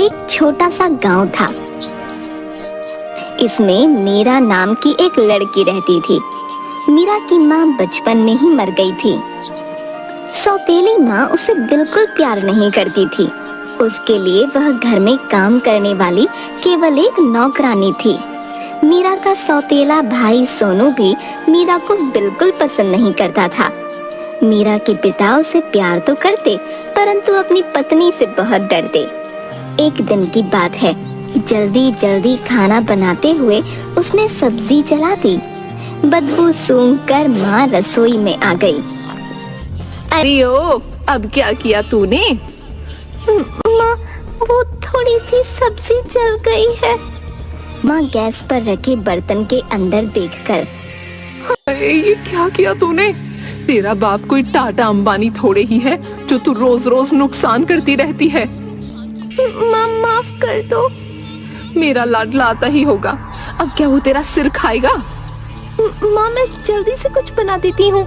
एक छोटा सा गांव था। इसमें मीरा नाम की एक लड़की रहती थी। मीरा की माँ बचपन में ही मर गई थी। सौतेली माँ उसे बिल्कुल प्यार नहीं करती थी। उसके लिए वह घर में काम करने वाली केवल एक नौकरानी थी। मीरा का सौतेला भाई सोनू भी मीरा को बिल्कुल पसंद नहीं करता था। मीरा के पिता उसे प्यार तो करते, परंतु अपनी पत्नी से बहुत डरते। एक दिन की बात है, जल्दी जल्दी खाना बनाते हुए उसने सब्जी जला दी। बदबू सूंघकर माँ रसोई में आ गई। अरे ओ, अब क्या किया तूने? माँ, वो थोड़ी सी सब्जी जल गई है। माँ गैस पर रखे बर्तन के अंदर देखकर, अरे ये क्या किया तूने? तेरा बाप कोई टाटा अंबानी थोड़े ही है जो तू रोज रोज नुकसान करती रहती है। माँ माफ कर दो। मेरा लाडला आता ही होगा, अब क्या वो तेरा सिर खाएगा? माँ मैं जल्दी से कुछ बना देती हूँ।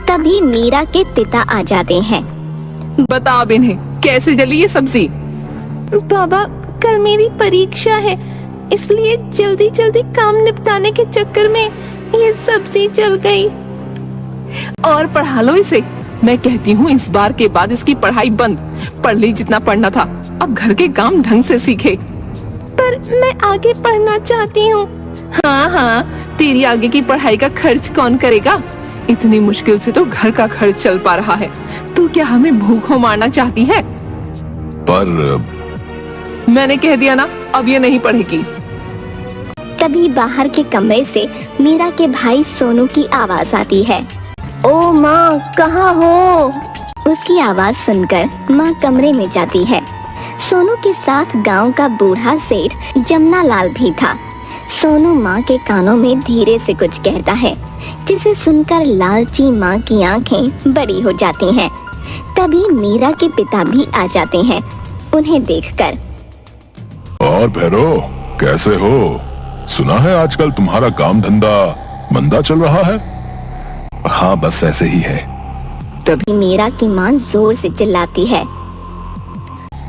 तभी मीरा के पिता आ जाते हैं। बता अब इन्हें कैसे जली ये सब्जी? बाबा, कल मेरी परीक्षा है, इसलिए जल्दी जल्दी काम निपटाने के चक्कर में ये सब्जी जल गई। और पढ़ा लो इसे। मैं कहती हूँ इस बार के बाद इसकी पढ़ाई बंद। पढ़ ली जितना पढ़ना था, अब घर के काम ढंग से सीखे। पर मैं आगे पढ़ना चाहती हूँ। हाँ हाँ, तेरी आगे की पढ़ाई का खर्च कौन करेगा? इतनी मुश्किल से तो घर का खर्च चल पा रहा है। तू क्या हमें भूखों मारना चाहती है? पर मैंने कह दिया ना, अब ये नहीं पढ़ेगी। तभी बाहर के कमरे से मीरा के भाई सोनू की आवाज आती है। ओ माँ, कहाँ हो? उसकी आवाज सुनकर माँ कमरे में जाती है। सोनू के साथ गांव का बूढ़ा सेठ जमना लाल भी था। सोनू माँ के कानों में धीरे से कुछ कहता है, जिसे सुनकर लालची माँ की आंखें बड़ी हो जाती हैं। तभी मीरा के पिता भी आ जाते हैं। उन्हें देखकर, और भैरो, कैसे हो? सुना है आजकल तुम्हारा काम धंधा मंदा चल रहा है। हाँ, बस ऐसे ही है। तभी मीरा की माँ जोर से चिल्लाती है,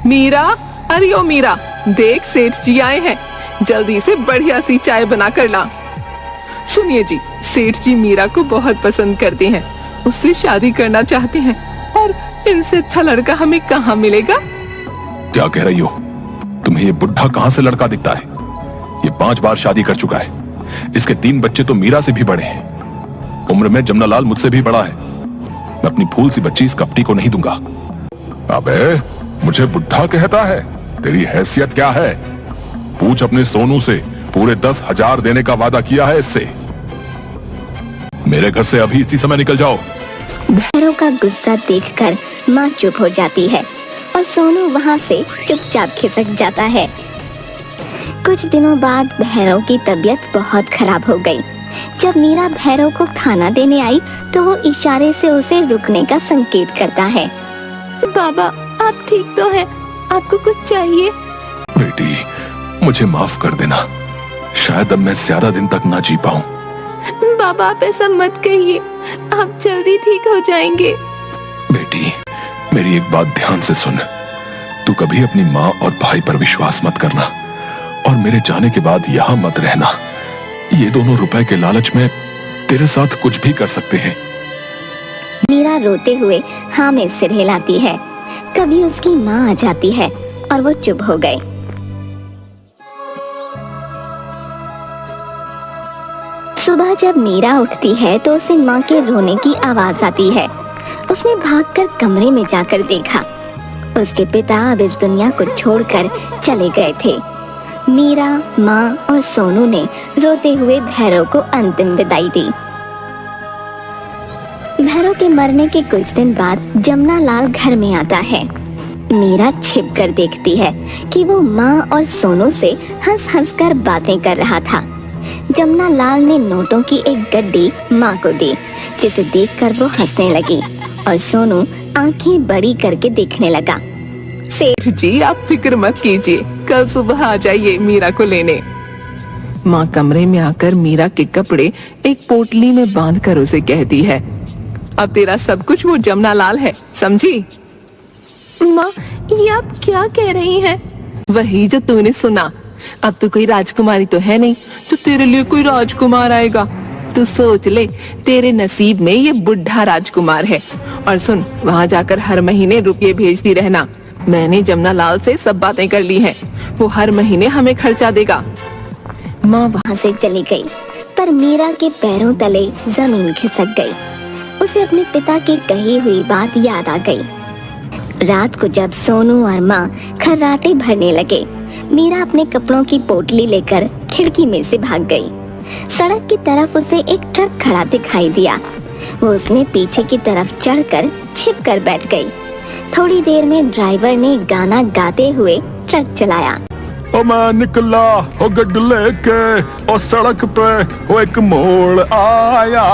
मीरा, अरे ओ मीरा, देख सेठ जी आए हैं, जल्दी से बढ़िया सी चाय बना कर ला। सुनिए जी, सेठ जी मीरा को बहुत पसंद करते हैं, उससे शादी करना चाहते हैं, और इनसे अच्छा लड़का हमें कहाँ मिलेगा? क्या कह रही हो? तुम्हें ये बुढ़ा कहाँ से लड़का दिखता है? ये 5 बार शादी कर चुका है। इसके 3 बच्चे तो मीरा से भी बड़े हैं। उम्र में जमनालाल मुझसे भी बड़ा है। मैं अपनी फूल सी बच्ची इस कपटी को नहीं दूंगा। अबे, मुझे बुढ़ा कहता है? तेरी हैसियत क्या है? पूछ अपने सोनू से, पूरे 10,000 देने का वादा किया है इससे। मेरे घर से अभी इसी समय निकल जाओ। भैरव का गुस्सा देखकर माँ चुप हो जाती है और सोनू वहाँ से चुपचाप खिसक जाता है। कुछ दिनों बाद भैरव की तबीयत बहुत खराब हो गई। जब मीरा भैरव को खाना देने आई तो वो इशारे से उसे रुकने का संकेत करता है। बाबा, आप ठीक तो हैं? आपको कुछ चाहिए? बेटी, मुझे माफ कर देना। शायद अब मैं ज्यादा दिन तक ना जी पाऊं। बाबा, आप ऐसा मत कहिए, आप जल्दी ठीक हो जाएंगे। बेटी, मेरी एक बात ध्यान से सुन। तू कभी अपनी माँ और भाई पर विश्वास मत करना, और मेरे जाने के बाद यहाँ मत रहना। ये दोनों रुपए के लालच में तेरे साथ कुछ भी कर सकते हैं। मीरा रोते हुए हाँ में सिर हिलाती है। कभी उसकी माँ आ जाती है और वो चुप हो गए। सुबह जब मीरा उठती है तो उसे माँ के रोने की आवाज आती है। उसने भागकर कमरे में जाकर देखा। उसके पिता अब इस दुनिया को छोड़कर चले गए थे। मीरा, माँ और सोनू ने रोते हुए भैरव को अंतिम विदाई दी। भैरव के मरने के कुछ दिन बाद जमना लाल घर में आता है। मीरा छिप कर देखती है कि वो माँ और सोनू से हंस हंस कर बातें कर रहा था। जमना लाल ने नोटों की एक गड्डी माँ को दी, जिसे देखकर वो हंसने लगी और सोनू आंखें बड़ी करके देखने लगा। सेठ जी, आप फिक्र मत कीजिए, कल सुबह आ जाइए मीरा को लेने। माँ कमरे में आकर मीरा के कपड़े एक पोटली में बांधकर उसे कहती है, अब तेरा सब कुछ वो जमना लाल है, समझी? माँ, ये आप क्या कह रही हैं? वही जो तूने सुना। अब तो कोई राजकुमारी तो है नहीं जो तेरे लिए कोई राजकुमार आएगा। तू सोच ले, तेरे नसीब में ये बुढ़ा राजकुमार है। और सुन, वहाँ जाकर हर महीने रुपये भेजती रहना। मैंने जमुना लाल से सब बातें कर ली हैं, वो हर महीने हमें खर्चा देगा। माँ वहाँ से चली गई, पर मीरा के पैरों तले जमीन खिसक गई। उसे अपने पिता की कही हुई बात याद आ गई। रात को जब सोनू और माँ खर्राटे भरने लगे, मीरा अपने कपड़ों की पोटली लेकर खिड़की में से भाग गई। सड़क की तरफ उसे एक ट्रक खड़ा दिखाई दिया। वो उसमें पीछे की तरफ चढ़कर छिप कर बैठ गई। थोड़ी देर में ड्राइवर ने गाना गाते हुए ट्रक चलाया। ओ मैं निकला ओ गड्डी लेके ओ सड़क पे ओ एक मोड़ आया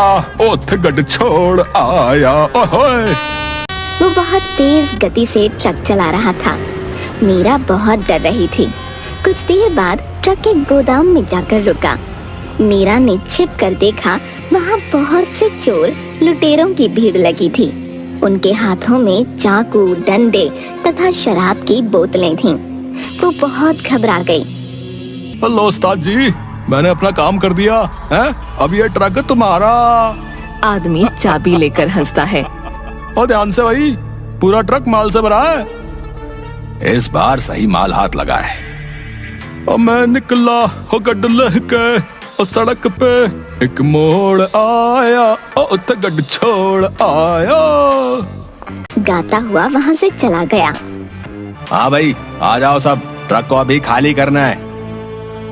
ओथे गड्डी छोड़ आया ओए। वो बहुत तेज गति से ट्रक चला रहा था। मीरा बहुत डर रही थी। कुछ देर बाद ट्रक एक गोदाम में जाकर रुका। मीरा ने छिप कर देखा, वहाँ बहुत से चोर लुटेरों की भीड़ लगी थी। उनके हाथों में चाकू, डंडे तथा शराब की बोतलें थीं। वो बहुत घबरा गई। हेलो उस्ताद जी, मैंने अपना काम कर दिया है, अब ये ट्रक तुम्हारा। आदमी चाबी लेकर हंसता है। और ध्यान से भाई, पूरा ट्रक माल से भरा है। इस बार सही माल हाथ लगा है। और मैं निकला हो गड्डी लेके और सड़क पे एक मोड़ आया और गड्डी छोड़ आया। गाता हुआ वहाँ से चला गया। हाँ भाई, आ जाओ सब, ट्रक को अभी खाली करना है।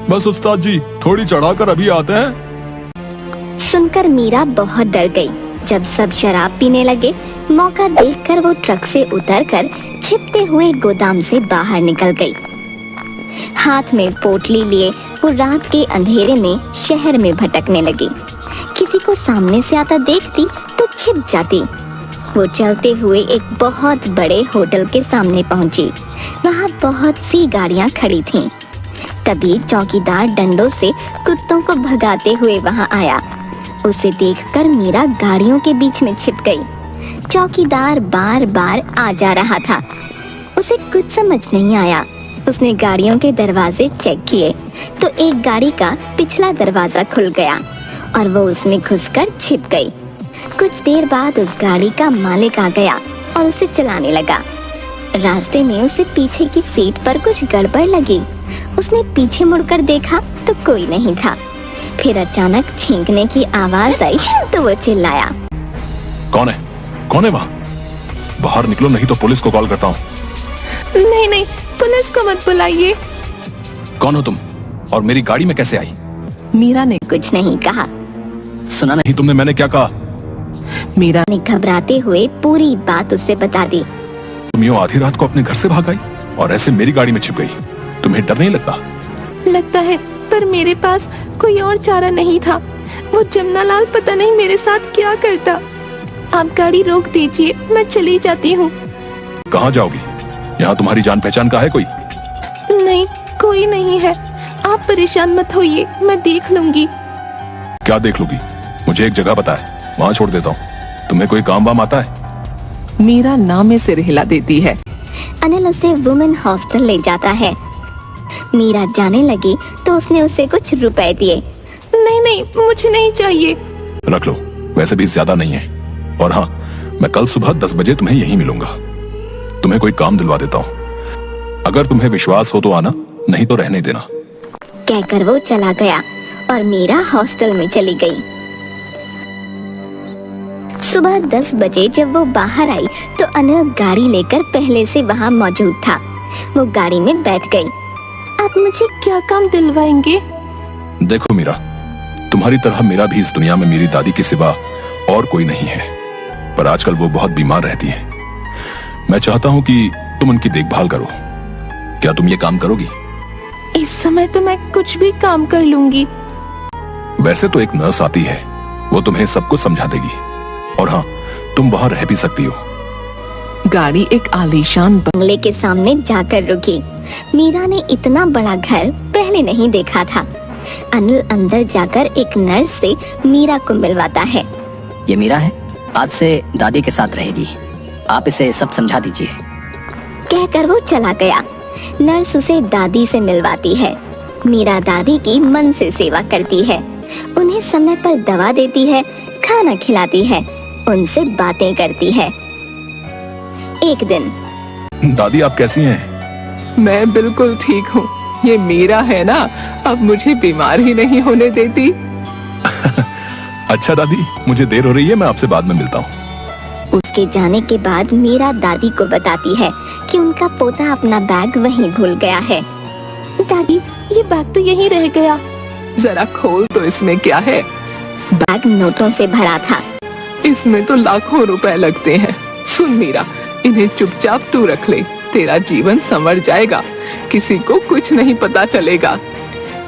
बस उस्ताद जी, थोड़ी चढ़ाकर अभी आते हैं। सुनकर मीरा बहुत डर गई। जब सब शराब पीने लगे, मौका देखकर वो ट्रक से उतरकर छिपते हुए गोदाम से बाहर निकल गई। हाथ में पोटली लिए वो रात के अंधेरे में शहर में भटकने लगी। किसी को सामने से आता देखती तो छिप जाती। वो चलते हुए एक बहुत बड़े होटल के सामने पहुंची। वहाँ बहुत सी गाड़ियाँ खड़ी थीं। तभी चौकीदार डंडों से कुत्तों को भगाते हुए वहाँ आया। उसे देखकर मीरा गाड़ियों के बीच में छिप गई। चौकीदार बार बार आ जा रहा था। उसे कुछ समझ नहीं आया। उसने गाड़ियों के दरवाजे चेक किए तो एक गाड़ी का पिछला दरवाजा खुल गया और वो उसमें घुसकर छिप गई। कुछ देर बाद उस गाड़ी का मालिक आ गया और उसे चलाने लगा। रास्ते में उसे पीछे की सीट पर कुछ गड़बड़ लगी। उसने पीछे मुड़कर देखा तो कोई नहीं था। फिर अचानक छींकने की आवाज आई तो वो चिल्लाया। कौन है? कौन है वहाँ? बाहर निकलो, नहीं तो पुलिस को कॉल करता हूँ। नहीं नहीं, पुलिस को मत बुलाइए। कौन हो तुम और मेरी गाड़ी में कैसे आई? मीरा ने कुछ नहीं कहा। सुना नहीं तुमने मैंने क्या कहा? मीरा ने घबराते हुए पूरी बात उसे बता दी। तुम यूँ आधी रात को अपने घर से भाग आई और ऐसे मेरी गाड़ी में छिप गई। तुम्हें डर नहीं लगता? लगता है, पर मेरे पास कोई और चारा नहीं था। वो जमुना लाल पता नहीं मेरे साथ क्या करता। आप गाड़ी रोक दीजिए, मैं चली जाती हूँ। कहाँ जाओगी? यहाँ तुम्हारी जान पहचान का है कोई? नहीं, कोई नहीं है। आप परेशान मत होइए, मैं देख लूंगी। क्या देख लूंगी? मुझे एक जगह पता है, वहाँ छोड़ देता हूँ। तुम्हें कोई काम वाम आता है? मीरा नामे से हिला देती है। अनिल उसे वुमेन हॉस्टल ले जाता है। मीरा जाने लगी तो उसने उसे कुछ रुपए दिए। नहीं नहीं, मुझे नहीं चाहिए। रख लो, वैसे भी ज्यादा नहीं है। और हाँ, मैं कल सुबह 10 बजे तुम्हें यहीं मिलूंगा। तुम्हें कोई काम दिलवा देता हूँ। अगर तुम्हें विश्वास हो तो आना, नहीं तो रहने देना। कहकर वो चला गया और मीरा हॉस्टल में चली गई। सुबह 10 बजे जब वो बाहर आई तो अनिल गाड़ी लेकर पहले से वहाँ मौजूद था। वो गाड़ी में बैठ गई। आप मुझे क्या काम दिलवाएंगे? देखो मीरा, तुम्हारी तरह मेरा भी इस दुनिया में मेरी दादी के सिवा और कोई नहीं है, पर आजकल वो बहुत बीमार रहती है। मैं चाहता हूँ कि तुम उनकी देखभाल करो। क्या तुम ये काम करोगी? इस समय तो मैं कुछ भी काम कर लूंगी। वैसे तो एक नर्स आती है, वो तुम्हें सब कुछ समझा देगी। और हाँ, तुम वहाँ रह भी सकती हो। गाड़ी एक आलीशान बंगले के सामने जाकर रुकी। मीरा ने इतना बड़ा घर पहले नहीं देखा था। अनिल अंदर जाकर एक नर्स से मीरा को मिलवाता है। ये मीरा है, आज से दादी के साथ रहेगी। आप इसे सब समझा दीजिए। कहकर वो चला गया। नर्स उसे दादी से मिलवाती है। मीरा दादी की मन से सेवा करती है, उन्हें समय पर दवा देती है, खाना खिलाती है, उनसे बातें करती है। एक दिन दादी आप कैसी हैं? मैं बिल्कुल ठीक हूँ। ये मीरा है ना, अब मुझे बीमार ही नहीं होने देती। अच्छा दादी, मुझे देर हो रही है, मैं आपसे बाद में मिलता हूँ। उसके जाने के बाद मीरा दादी को बताती है कि उनका पोता अपना बैग वहीं भूल गया है। दादी, ये बैग तो यहीं रह गया। जरा खोल तो इसमें क्या है। बैग नोटों से भरा था। इसमें तो लाखों रुपए लगते हैं। सुन मीरा, इन्हें चुपचाप तू रख ले, तेरा जीवन संवर जाएगा, किसी को कुछ नहीं पता चलेगा।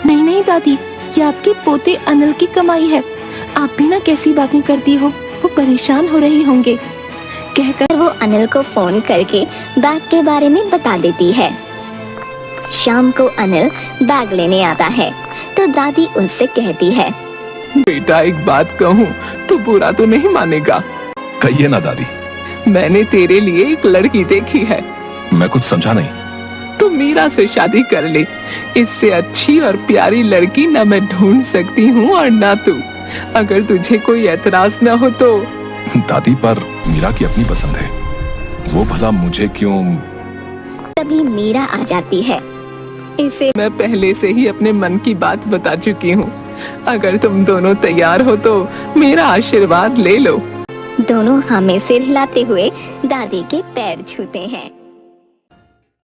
नहीं नहीं दादी, ये आपके पोते अनिल की कमाई है। आप भी ना कैसी बातें करती हो, वो परेशान हो रही होंगे। कहकर वो अनिल को फोन करके बैग के बारे में बता देती है। शाम को अनिल बैग लेने आता है तो दादी उससे कहती है, बेटा एक बात कहूँ तो बुरा तो नहीं मानेगा। कहिए ना दादी। मैंने तेरे लिए एक लड़की देखी है। मैं कुछ समझा नहीं। तू मीरा से शादी कर ले। इससे अच्छी और प्यारी लड़की न मैं ढूंढ सकती हूँ और न तू। अगर तुझे कोई एतराज न हो तो। दादी पर मीरा की अपनी पसंद है, वो भला मुझे क्यों? तभी मीरा आ जाती है। इसे मैं पहले से ही अपने मन की बात बता चुकी हूँ। अगर तुम दोनों तैयार हो तो मेरा आशीर्वाद ले लो। दोनों हमें सिर हिलाते हुए दादी के पैर छूते हैं।